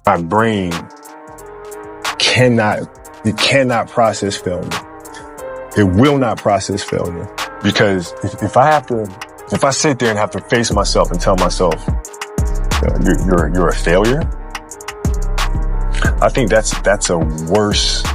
My brain cannot process failure. It will not process failure. Because if I sit there and have to face myself and tell myself, you're a failure, I think that's almost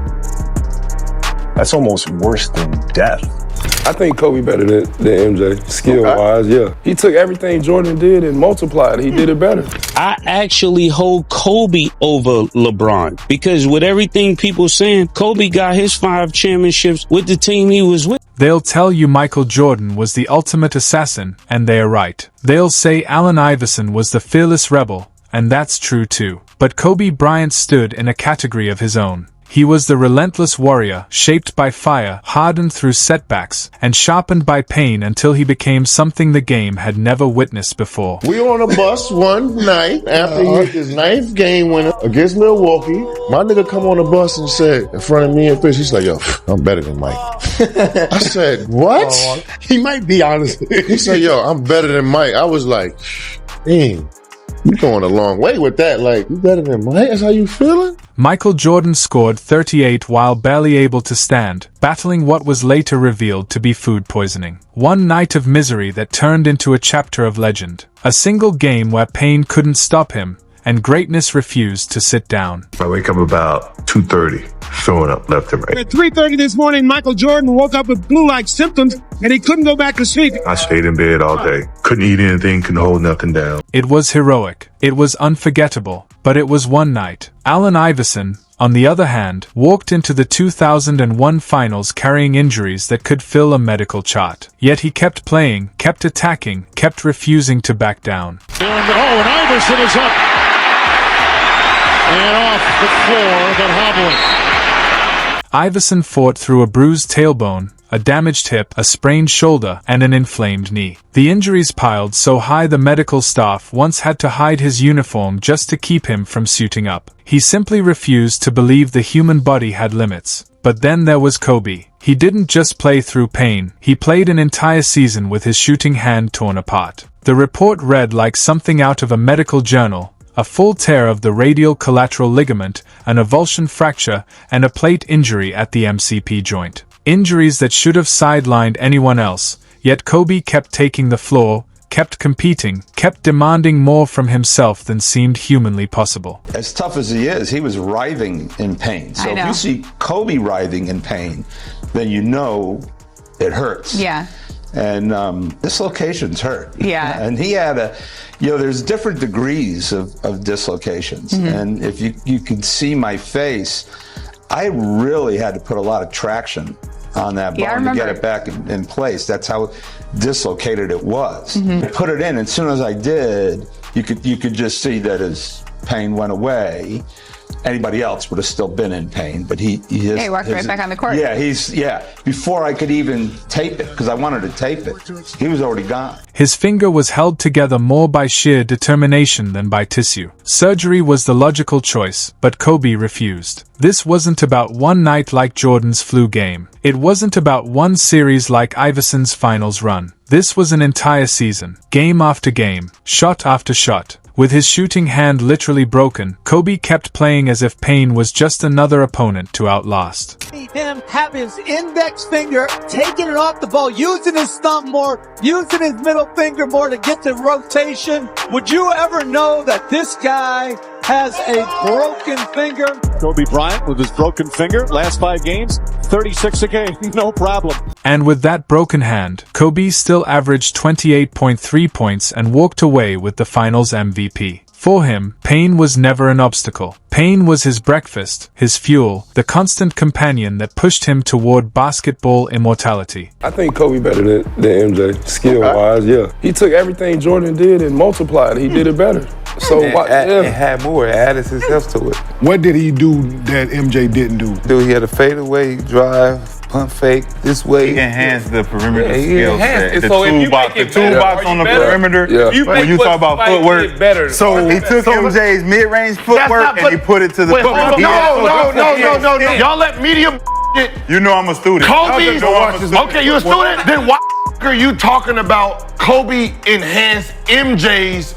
worse than death. I think Kobe better than MJ, skill-wise, yeah. He took everything Jordan did and multiplied it. He did it better. I actually hold Kobe over LeBron because with everything people saying, Kobe got his 5 championships with the team he was with. They'll tell you Michael Jordan was the ultimate assassin, and they are right. They'll say Allen Iverson was the fearless rebel, and that's true too. But Kobe Bryant stood in a category of his own. He was the relentless warrior, shaped by fire, hardened through setbacks, and sharpened by pain until he became something the game had never witnessed before. We were on a bus one night after he hit his 9th game winner against Milwaukee. My nigga come on the bus and said, in front of me and Fish, he's like, yo, I'm better than Mike. I said, what? He might be, honest. He said, yo, I'm better than Mike. I was like, dang. You going a long way with that. Like, you better than Mike? That's how you feeling? Michael Jordan scored 38 while barely able to stand, battling what was later revealed to be food poisoning. One night of misery that turned into a chapter of legend. A single game where pain couldn't stop him, and greatness refused to sit down. I wake up about 2:30, throwing up left and right. At 3:30 this morning, Michael Jordan woke up with flu-like symptoms, and he couldn't go back to sleep. I stayed in bed all day. Couldn't eat anything, couldn't hold nothing down. It was heroic. It was unforgettable. But it was one night. Allen Iverson, on the other hand, walked into the 2001 finals carrying injuries that could fill a medical chart. Yet he kept playing, kept attacking, kept refusing to back down. And Iverson is up. And off the floor, but hobbling. Iverson fought through a bruised tailbone, a damaged hip, a sprained shoulder, and an inflamed knee. The injuries piled so high the medical staff once had to hide his uniform just to keep him from suiting up. He simply refused to believe the human body had limits. But then there was Kobe. He didn't just play through pain, he played an entire season with his shooting hand torn apart. The report read like something out of a medical journal. A full tear of the radial collateral ligament, an avulsion fracture, and a plate injury at the MCP joint. Injuries that should have sidelined anyone else, yet Kobe kept taking the floor, kept competing, kept demanding more from himself than seemed humanly possible. As tough as he is, he was writhing in pain. So if you see Kobe writhing in pain, then you know it hurts. Yeah. And dislocations hurt. Yeah. And he had there's different degrees of dislocations. Mm-hmm. And if you can see my face, I really had to put a lot of traction on that bone to get it back in place. That's how dislocated it was. Mm-hmm. I put it in, and as soon as I did, you could just see that his pain went away. Anybody else would have still been in pain, but he walked right back on the court. Yeah, before I could even tape it, because I wanted to tape it, he was already gone. His finger was held together more by sheer determination than by tissue. Surgery was the logical choice, but Kobe refused. This wasn't about one night like Jordan's flu game. It wasn't about one series like Iverson's finals run. This was an entire season, game after game, shot after shot. With his shooting hand literally broken, Kobe kept playing as if pain was just another opponent to outlast. Him have his index finger taking it off the ball, using his thumb more, using his middle finger more to get the rotation. Would you ever know that this guy has a broken finger? Kobe Bryant with his broken finger, last 5 games, 36 a game, no problem. And with that broken hand, Kobe still averaged 28.3 points and walked away with the finals MVP. For him, pain was never an obstacle. Pain was his breakfast, his fuel, the constant companion that pushed him toward basketball immortality. I think Kobe better than MJ, skill-wise, yeah. He took everything Jordan did and multiplied it. He did it better. So it had more, it added himself to it. What did he do that MJ didn't do? Dude, he had a fadeaway drive, pump fake, this way. He enhanced the perimeter skill set. The so toolbox on the perimeter. Yeah. When you talk about footwork, so he took MJ's mid-range footwork and he put it to the footwork. No. Y'all let media You know I'm a student. Kobe. Okay, you a student? Then why are you talking about Kobe enhanced MJ's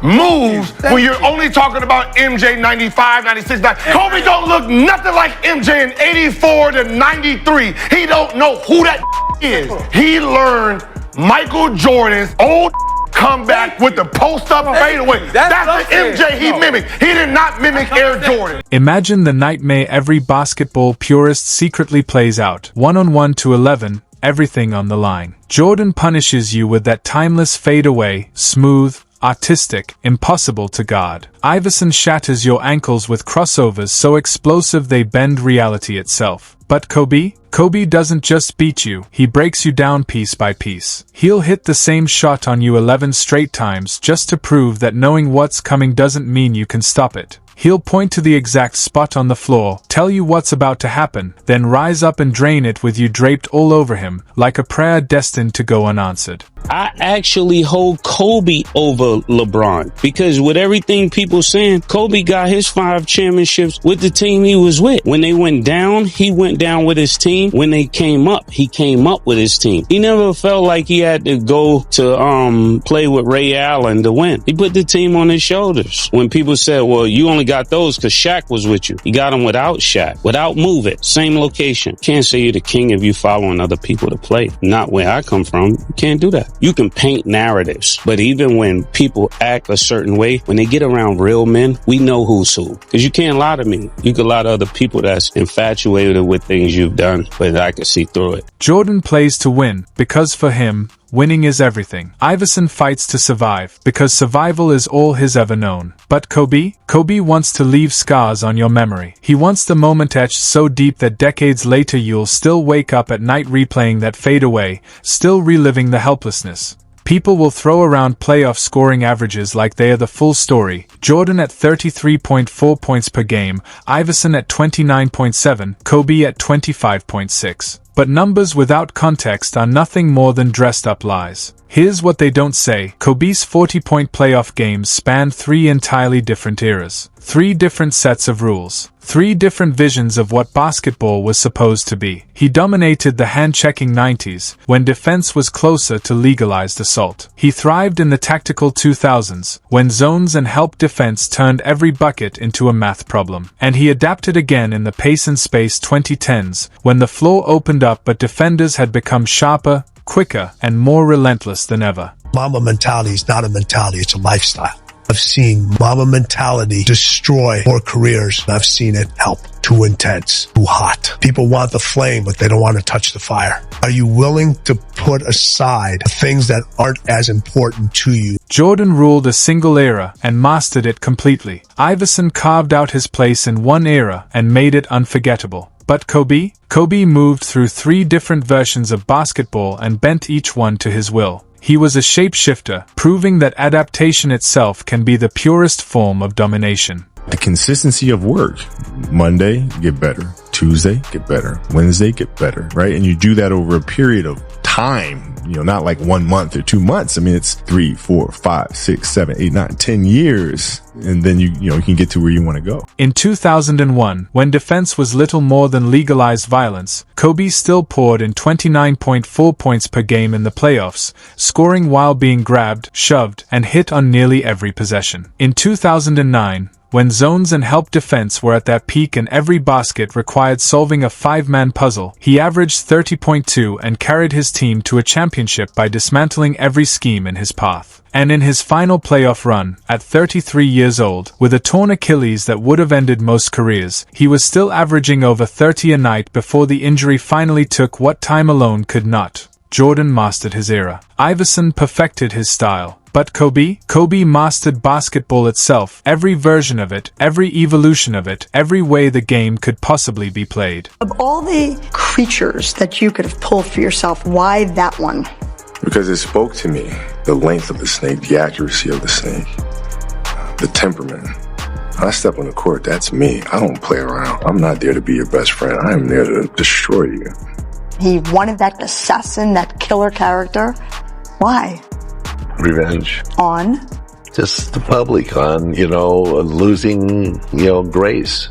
moves when you're only talking about MJ 95, 96, 90? Kobe don't look nothing like MJ in 84 to 93. He don't know who that is. He learned Michael Jordan's old comeback with the post-up fadeaway. That's the MJ he mimicked. He did not mimic Air Jordan. Imagine the nightmare every basketball purist secretly plays out. 1-on-1 to 11, everything on the line. Jordan punishes you with that timeless fadeaway, smooth, artistic, impossible to guard. Iverson shatters your ankles with crossovers so explosive they bend reality itself. But Kobe doesn't just beat you, he breaks you down piece by piece. He'll hit the same shot on you 11 straight times just to prove that knowing what's coming doesn't mean you can stop it. He'll point to the exact spot on the floor, tell you what's about to happen, then rise up and drain it with you draped all over him, like a prayer destined to go unanswered. I actually hold Kobe over LeBron because with everything people saying, Kobe got his 5 championships with the team he was with. When they went down, he went down with his team. When they came up, he came up with his team. He never felt like he had to go to play with Ray Allen to win. He put the team on his shoulders. When people said, well, you only got those because Shaq was with you. You got them without Shaq, without Move It, same location. Can't say you're the king if you following other people to play. Not where I come from. You can't do that. You can paint narratives, but even when people act a certain way, when they get around real men, we know who's who. Because you can't lie to me. You can lie to other people that's infatuated with things you've done, but I can see through it. Jordan plays to win, because for him, winning is everything. Iverson fights to survive, because survival is all he's ever known. But Kobe wants to leave scars on your memory. He wants the moment etched so deep that decades later you'll still wake up at night replaying that fadeaway, still reliving the helplessness. People will throw around playoff scoring averages like they are the full story. Jordan at 33.4 points per game, Iverson at 29.7, Kobe at 25.6. But numbers without context are nothing more than dressed-up lies. Here's what they don't say. Kobe's 40-point playoff games spanned 3 entirely different eras. 3 different sets of rules. 3 different visions of what basketball was supposed to be. He dominated the hand-checking 90s, when defense was closer to legalized assault. He thrived in the tactical 2000s, when zones and help defense turned every bucket into a math problem. And he adapted again in the pace and space 2010s, when the floor opened up but defenders had become sharper, quicker, and more relentless than ever. Mamba Mentality is not a mentality, it's a lifestyle. I've seen Mamba Mentality destroy more careers than I've seen it help. Too intense, too hot. People want the flame, but they don't want to touch the fire. Are you willing to put aside the things that aren't as important to you? Jordan ruled a single era and mastered it completely. Iverson carved out his place in one era and made it unforgettable. But Kobe moved through 3 different versions of basketball and bent each one to his will. He was a shapeshifter, proving that adaptation itself can be the purest form of domination. The consistency of work. Monday, get better. Tuesday, get better. Wednesday, get better, right? And you do that over a period of time, not like 1 month or 2 months. I mean, it's 3, 4, 5, 6, 7, 8, 9, 10 years. And then you can get to where you want to go. In 2001, when defense was little more than legalized violence, Kobe still poured in 29.4 points per game in the playoffs, scoring while being grabbed, shoved, and hit on nearly every possession. In 2009, when zones and help defense were at their peak and every basket required solving a 5-man puzzle, he averaged 30.2 and carried his team to a championship by dismantling every scheme in his path. And in his final playoff run, at 33 years old, with a torn Achilles that would have ended most careers, he was still averaging over 30 a night before the injury finally took what time alone could not. Jordan mastered his era. Iverson perfected his style. But Kobe mastered basketball itself, every version of it, every evolution of it, every way the game could possibly be played. Of all the creatures that you could have pulled for yourself, why that one? Because it spoke to me. The length of the snake, the accuracy of the snake, the temperament. When I step on the court, that's me. I don't play around. I'm not there to be your best friend. I am there to destroy you. He wanted that assassin, that killer character. Why? Revenge. On? Just the public on, losing, grace,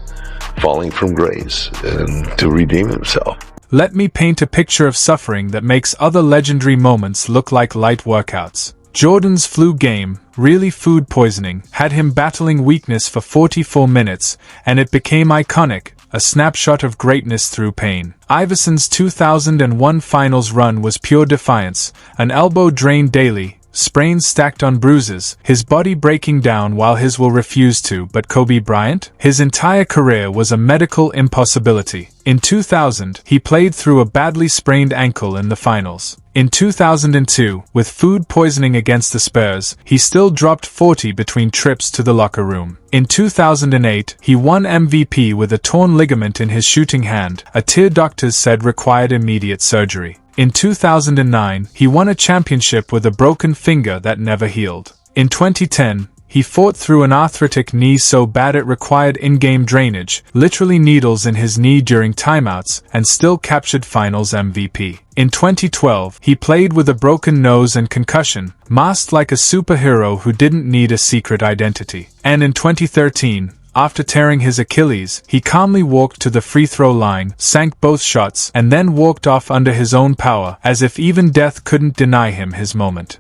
falling from grace, and to redeem himself. Let me paint a picture of suffering that makes other legendary moments look like light workouts. Jordan's flu game, really food poisoning, had him battling weakness for 44 minutes, and it became iconic, a snapshot of greatness through pain. Iverson's 2001 finals run was pure defiance, an elbow drained daily, sprains stacked on bruises, his body breaking down while his will refused to. But Kobe Bryant? His entire career was a medical impossibility. In 2000, he played through a badly sprained ankle in the finals. In 2002, with food poisoning against the Spurs, he still dropped 40 between trips to the locker room. In 2008, he won MVP with a torn ligament in his shooting hand, a tear doctors said required immediate surgery. In 2009, he won a championship with a broken finger that never healed. In 2010, he fought through an arthritic knee so bad it required in-game drainage, literally needles in his knee during timeouts, and still captured Finals MVP. In 2012, he played with a broken nose and concussion, masked like a superhero who didn't need a secret identity. And in 2013, after tearing his Achilles, he calmly walked to the free throw line, sank both shots, and then walked off under his own power, as if even death couldn't deny him his moment.